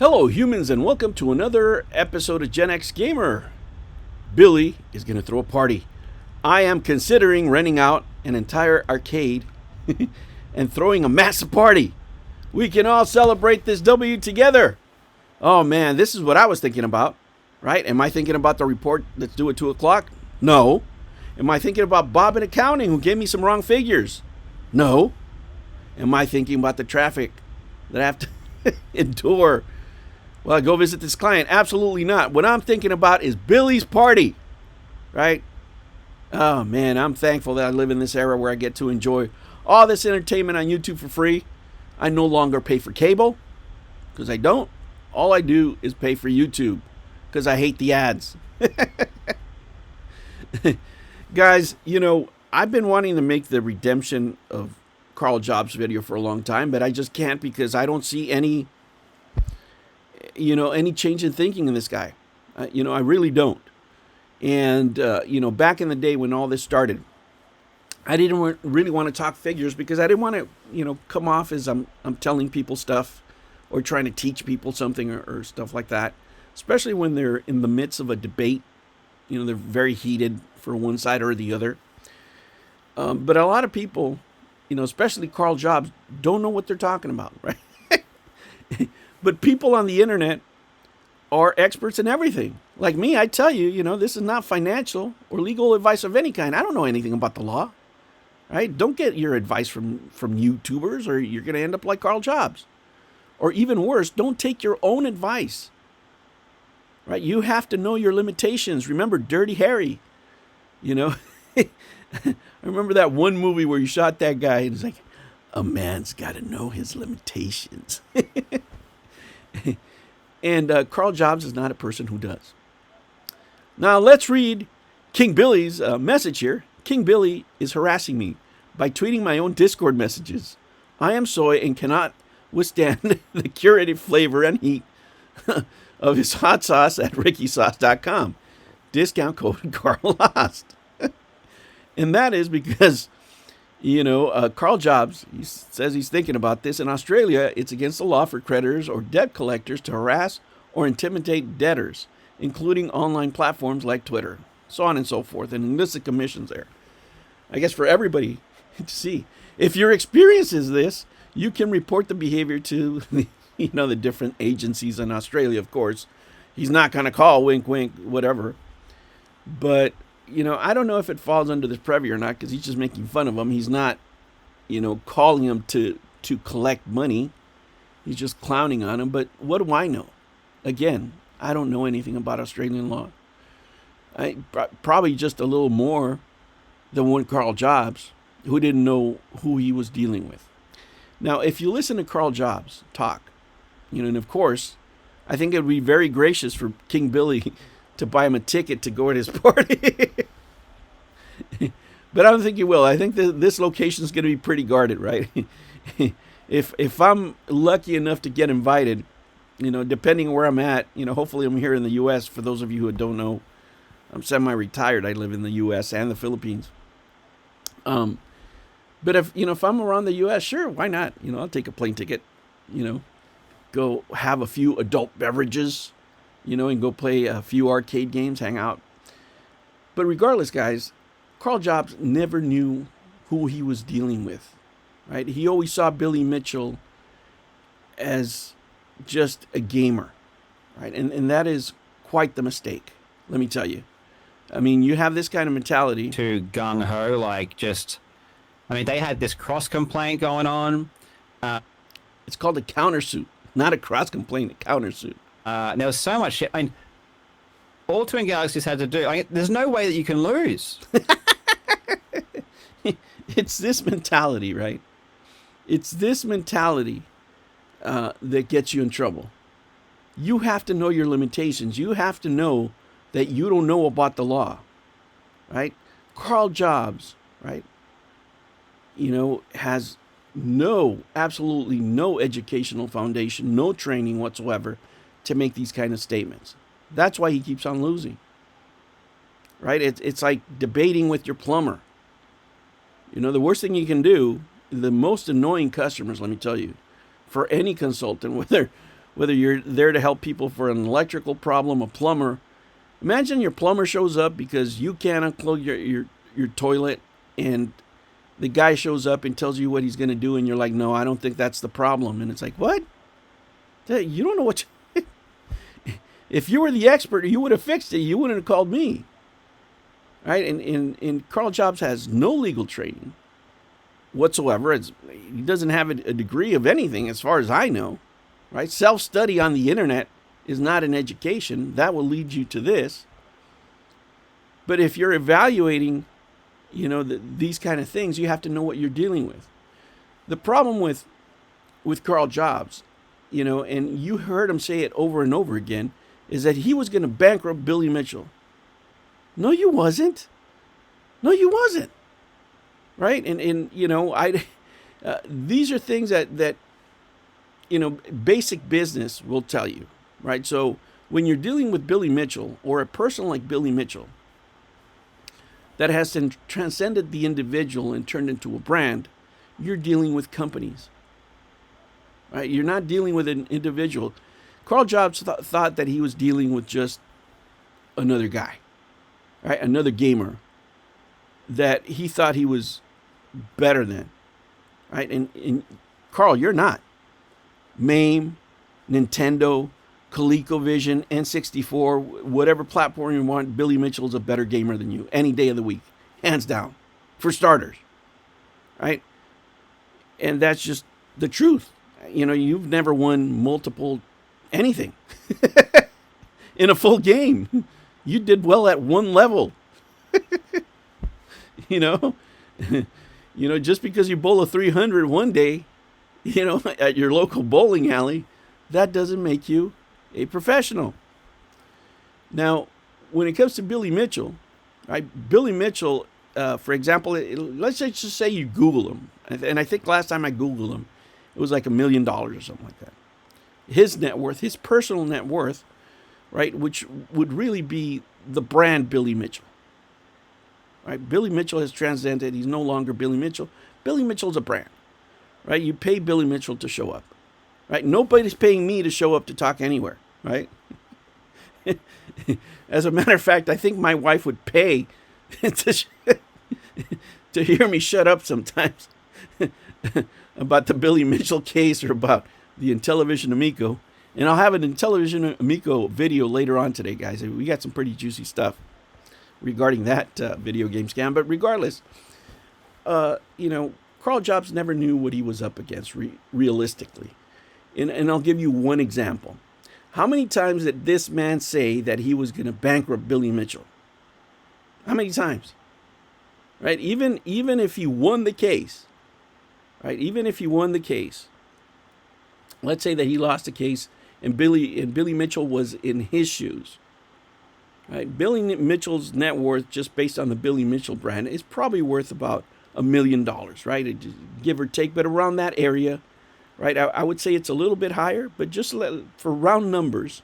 Hello, humans, and welcome to another episode of Gen X Gamer. Billy is going to throw a party. I am considering renting out an entire arcade and throwing a massive party. We can all celebrate this W together. Oh man, this is what I was thinking about, right? Am I thinking about the report that's due at 2 o'clock? No. Am I thinking about Bob in accounting who gave me some wrong figures? No. Am I thinking about the traffic that I have to endure? Well, I go visit this client. Absolutely not. What I'm thinking about is Billy's party, right? Oh, man, I'm thankful that I live in this era where I get to enjoy all this entertainment on YouTube for free. I no longer pay for cable because I don't. All I do is pay for YouTube because I hate the ads. Guys, I've been wanting to make the redemption of Karl Jobst video for a long time, but I just can't because I don't see any change in thinking in this guy. I really don't. And, back in the day when all this started, I didn't really want to talk figures because I didn't want to, come off as I'm telling people stuff or trying to teach people something or stuff like that, especially when they're in the midst of a debate. They're very heated for one side or the other. But a lot of people, especially Karl Jobst, don't know what they're talking about, right? But people on the internet are experts in everything. Like me, I tell you, this is not financial or legal advice of any kind. I don't know anything about the law, right? Don't get your advice from YouTubers or you're going to end up like Karl Jobst. Or even worse, don't take your own advice, right? You have to know your limitations. Remember Dirty Harry, I remember that one movie where you shot that guy and it's like, a man's got to know his limitations. And Karl Jobst is not a person who does. Now let's read King Billy's message here. King Billy is harassing me by tweeting my own Discord messages. I am soy and cannot withstand the curated flavor and heat of his hot sauce at rickysauce.com. Discount code Karl Lost. And that is because Karl Jobst, he says he's thinking about this. In Australia, it's against the law for creditors or debt collectors to harass or intimidate debtors, including online platforms like Twitter, so on and so forth, and illicit commissions there. I guess for everybody to see. If your experience is this, you can report the behavior to the different agencies in Australia, of course. He's not going to call, wink, wink, whatever. But I don't know if it falls under this preview or not because he's just making fun of him. He's not, calling him to collect money. He's just clowning on him. But what do I know? Again, I don't know anything about Australian law. I probably just a little more than one Karl Jobst who didn't know who he was dealing with. Now, if you listen to Karl Jobst talk, and of course, I think it would be very gracious for King Billy to buy him a ticket to go at his party. But I don't think you will. I think this location is going to be pretty guarded, right? If I'm lucky enough to get invited, depending on where I'm at, hopefully I'm here in the U.S. For those of you who don't know, I'm semi-retired. I live in the U.S. and the Philippines. But if I'm around the U.S., sure, why not? I'll take a plane ticket, go have a few adult beverages, and go play a few arcade games, hang out. But regardless, guys, Karl Jobst never knew who he was dealing with, right? He always saw Billy Mitchell as just a gamer, right? And that is quite the mistake, let me tell you. I mean, you have this kind of mentality. Too gung-ho, they had this cross-complaint going on. It's called a countersuit, not a cross-complaint, a countersuit. There was so much shit. All Twin Galaxies had to do. There's no way that you can lose. It's this mentality, right? It's this mentality that gets you in trouble. You have to know your limitations. You have to know that you don't know about the law, right? Karl Jobst, right? Has absolutely no educational foundation, no training whatsoever to make these kind of statements. That's why he keeps on losing, right? It's like debating with your plumber. The worst thing you can do, the most annoying customers, let me tell you, for any consultant, whether you're there to help people for an electrical problem, a plumber. Imagine your plumber shows up because you can't unclog your toilet, and the guy shows up and tells you what he's going to do, and you're like, no, I don't think that's the problem. And it's like, what? You don't know what if you were the expert, you would have fixed it. You wouldn't have called me. Right? And Karl Jobst has no legal training whatsoever. He doesn't have a degree of anything as far as I know. Right? Self-study on the internet is not an education. That will lead you to this. But if you're evaluating, these kind of things, you have to know what you're dealing with. The problem with Karl Jobst, and you heard him say it over and over again, is that he was going to bankrupt Billy Mitchell. No, you wasn't. No, you wasn't. Right? And these are things that basic business will tell you. Right? So when you're dealing with Billy Mitchell, or a person like Billy Mitchell that has transcended the individual and turned into a brand, you're dealing with companies. Right? You're not dealing with an individual. Karl Jobst thought that he was dealing with just another guy, right? Another gamer that he thought he was better than, right? And Karl, you're not. MAME, Nintendo, ColecoVision, N64, whatever platform you want, Billy Mitchell's a better gamer than you any day of the week, hands down, for starters, right? And that's just the truth. You've never won multiple anything in a full game. You did well at one level. Just because you bowl a 300 one day, at your local bowling alley, that doesn't make you a professional. Now, when it comes to Billy Mitchell, right? Billy Mitchell, for example, let's just say you Google him, and I think last time I Googled him, it was like $1 million or something like that. His net worth, his personal net worth, right, which would really be the brand Billy Mitchell. Right? Billy Mitchell has transcended. He's no longer Billy Mitchell. Billy Mitchell's a brand. Right? You pay Billy Mitchell to show up. Right? Nobody's paying me to show up to talk anywhere. Right? As a matter of fact, I think my wife would pay to hear me shut up sometimes about the Billy Mitchell case or about the Intellivision Amico. And I'll have an Intellivision Amico video later on today, guys. We got some pretty juicy stuff regarding that video game scam. But regardless, Karl Jobst never knew what he was up against realistically. And I'll give you one example. How many times did this man say that he was going to bankrupt Billy Mitchell? How many times? Right? Even if he won the case, right? Even if he won the case, let's say that he lost the case and Billy Mitchell was in his shoes. Right? Billy Mitchell's net worth, just based on the Billy Mitchell brand, is probably worth about $1 million, right? Give or take, but around that area, right? I would say it's a little bit higher, but just for round numbers,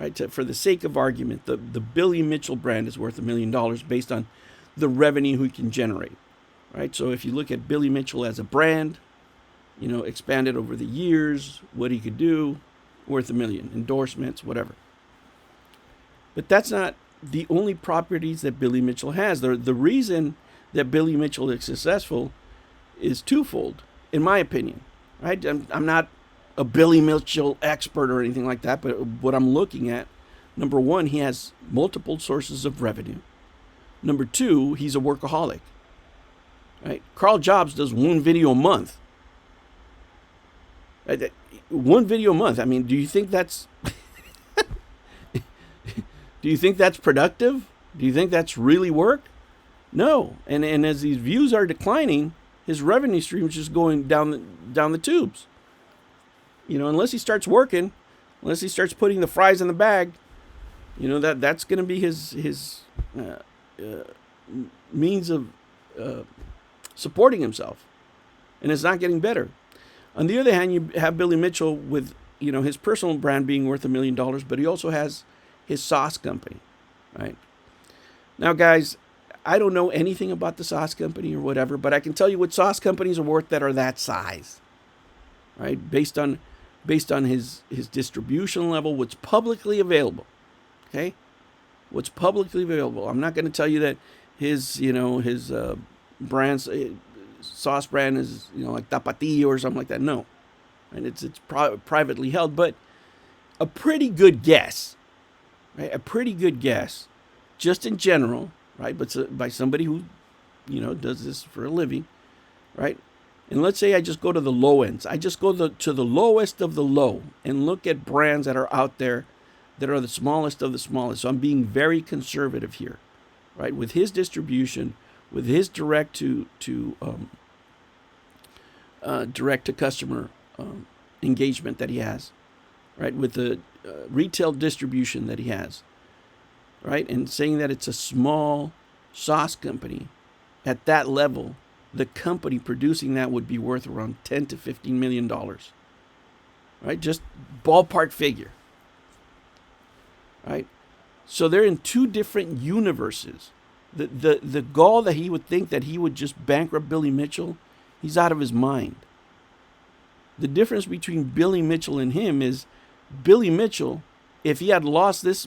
right? For the sake of argument, the Billy Mitchell brand is worth $1 million based on the revenue he can generate, right? So if you look at Billy Mitchell as a brand, expanded over the years, what he could do, worth $1 million, endorsements, whatever. But that's not the only properties that Billy Mitchell has. The reason that Billy Mitchell is successful is twofold, in my opinion. Right? I'm not a Billy Mitchell expert or anything like that, but what I'm looking at, number one, he has multiple sources of revenue. Number two, he's a workaholic. Right? Karl Jobst does one video a month. Right? One video a month. I mean, do you think that's productive? Do you think that's really work? No. And as these views are declining, his revenue stream is just going down the tubes. Unless he starts working, unless he starts putting the fries in the bag, that's going to be his means of supporting himself. And it's not getting better. On the other hand, you have Billy Mitchell with, his personal brand being worth $1 million, but he also has his sauce company, right? Now, guys, I don't know anything about the sauce company or whatever, but I can tell you what sauce companies are worth that are that size, right? Based on based on his distribution level, what's publicly available. Okay? What's publicly available. I'm not going to tell you that his brand's sauce brand is, like Tapatio or something like that. No. And it's privately held, but a pretty good guess. Right? A pretty good guess, just in general, right? But by somebody who, does this for a living, right? And let's say I just go to the low ends. I just go to the lowest of the low and look at brands that are out there that are the smallest of the smallest. So I'm being very conservative here, right? With his distribution, with his direct to customer engagement that he has, right? With the retail distribution that he has, right? And saying that it's a small sauce company, at that level, the company producing that would be worth around $10 to $15 million, right? Just ballpark figure, right? So they're in two different universes. The gall that he would think that he would just bankrupt Billy Mitchell, he's out of his mind. The difference between Billy Mitchell and him is Billy Mitchell, if he had lost this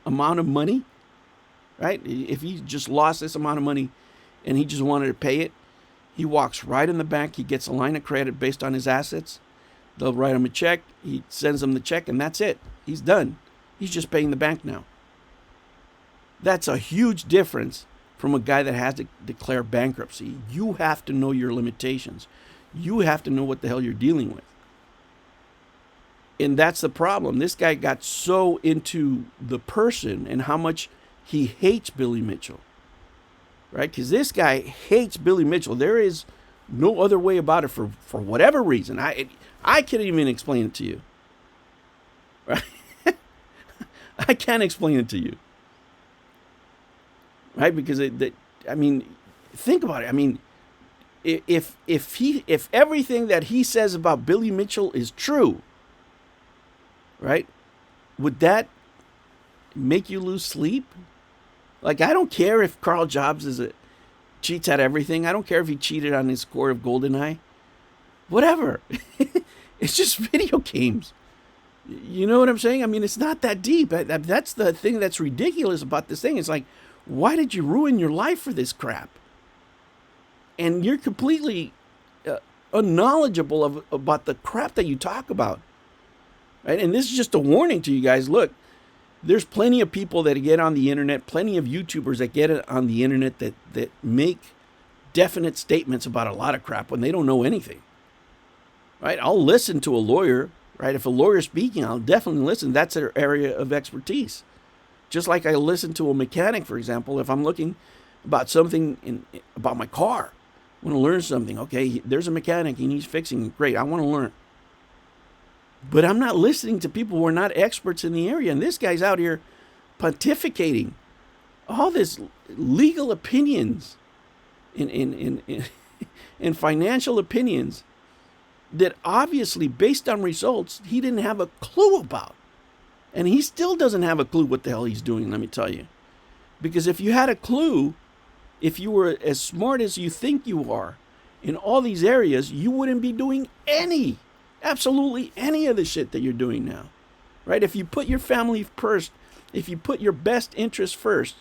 amount of money, right? If he just lost this amount of money and he just wanted to pay it, he walks right in the bank. He gets a line of credit based on his assets. They'll write him a check. He sends them the check, and that's it. He's done. He's just paying the bank now. That's a huge difference from a guy that has to declare bankruptcy. You have to know your limitations. You have to know what the hell you're dealing with. And that's the problem. This guy got so into the person and how much he hates Billy Mitchell, right? Because this guy hates Billy Mitchell. There is no other way about it for whatever reason. I can't even explain it to you, right? I can't explain it to you, right? Because think about it. I mean, if everything that he says about Billy Mitchell is true, right? Would that make you lose sleep? Like, I don't care if Karl Jobst cheats at everything. I don't care if he cheated on his score of GoldenEye. Whatever. It's just video games. You know what I'm saying? I mean, it's not that deep. That's the thing that's ridiculous about this thing. It's like, why did you ruin your life for this crap? And you're completely unknowledgeable about the crap that you talk about. Right? And this is just a warning to you guys. Look, there's plenty of people that get on the internet, plenty of YouTubers that get it on the internet that make definite statements about a lot of crap when they don't know anything. Right? I'll listen to a lawyer, right? If a lawyer's speaking, I'll definitely listen. That's their area of expertise. Just like I listen to a mechanic, for example, if I'm looking about something about my car, I want to learn something. Okay, there's a mechanic and he's fixing it. Great, I want to learn. But I'm not listening to people who are not experts in the area. And this guy's out here pontificating all this legal opinions and financial opinions that obviously, based on results, he didn't have a clue about. And he still doesn't have a clue what the hell he's doing, let me tell you. Because if you had a clue, if you were as smart as you think you are in all these areas, you wouldn't be doing absolutely any of the shit that you're doing now, right? If you put your family first, if you put your best interest first,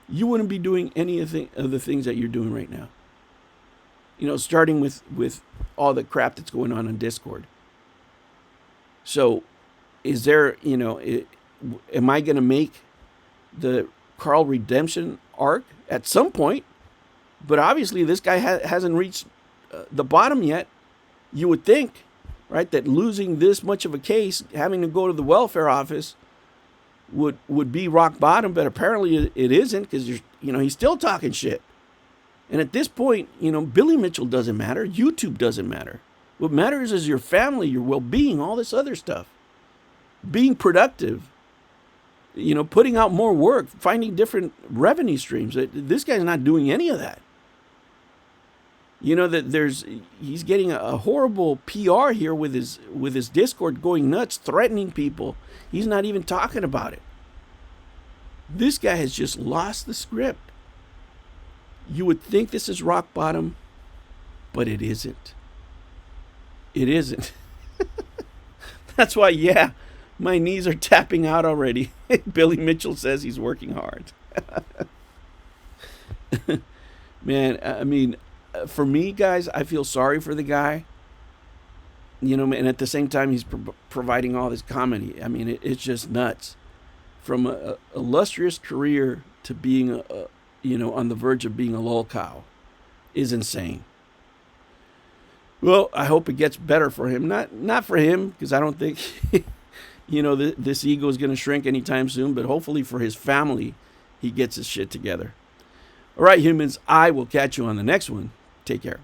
you wouldn't be doing any of the things that you're doing right now. Starting with all the crap that's going on Discord. So, is there, am I going to make the Karl redemption arc at some point? But obviously, this guy hasn't reached the bottom yet. You would think, right, that losing this much of a case, having to go to the welfare office, would be rock bottom. But apparently, it isn't, because he's still talking shit. And at this point, Billy Mitchell doesn't matter. YouTube doesn't matter. What matters is your family, your well-being, all this other stuff. Being productive, putting out more work, finding different revenue streams. This guy's not doing any of that. That he's getting a horrible PR here with his Discord going nuts, threatening people. He's not even talking about it. This guy has just lost the script. You would think this is rock bottom, but it isn't. It isn't. That's why, yeah, my knees are tapping out already. Billy Mitchell says he's working hard. Man, I mean, for me, guys, I feel sorry for the guy. You know, and at the same time, he's providing all this comedy. I mean, it's just nuts. From a illustrious career to being, on the verge of being a lol cow is insane. Well, I hope it gets better for him. Not for him, because I don't think, this ego is going to shrink anytime soon, but hopefully for his family, he gets his shit together. All right, humans, I will catch you on the next one. Take care.